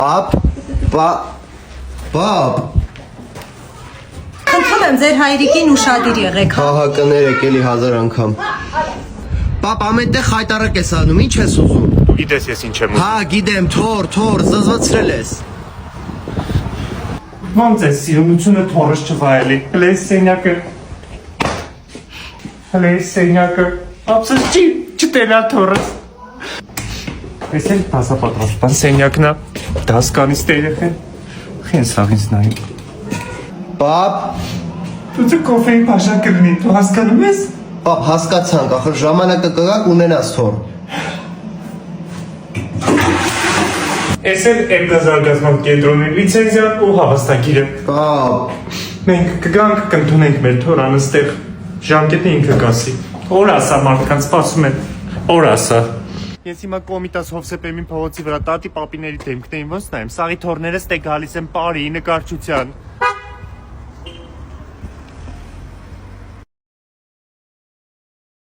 Պապ։ Խնդրում եմ ձեր հայրիկին ուշադիր եղեք։ Հա, կներեք էլի 1000 անգամ։ Պապ, ամենտեղ խայտարակ ես անում, ինչ ես ուզում։ Դու գիտես ես ինչ եմ ուզում։ Հա, գիտեմ, թոր, զզվացրել ես։ Ոնց է սիրունությունը թորս չվայելի։ Հլես սենյակը։ Ապսս չի չտենա թորս։ Ես էլ դասապատրաստան սենյակն է, դասկանից տերեխեն։ Խեն սաղից նայում։ Պապ, Դու ձը կոֆեի բաժան կլնի, դու հասկանում ես։ պապ, հասկացանք, ախր ժամանակը կգաք ունենաս թոր։ Ես էլ էկգազարգազման կենտրոնի լիցենզիան ու հավաստագիրը։ Պապ, Մենք կգանք կընդունենք մեր թորանը ստեղ, ժամկետը ինքը կասի։ Օր ասա մարդկանց սպասում են, օր ասա։ Ես հիմա կոմիտաս Հովսեփեմին փողոցի վրա տատի պապիների դեմքներին ոնց նայեմ, սաղի թորները ստե գալիս են պարի նկարչության։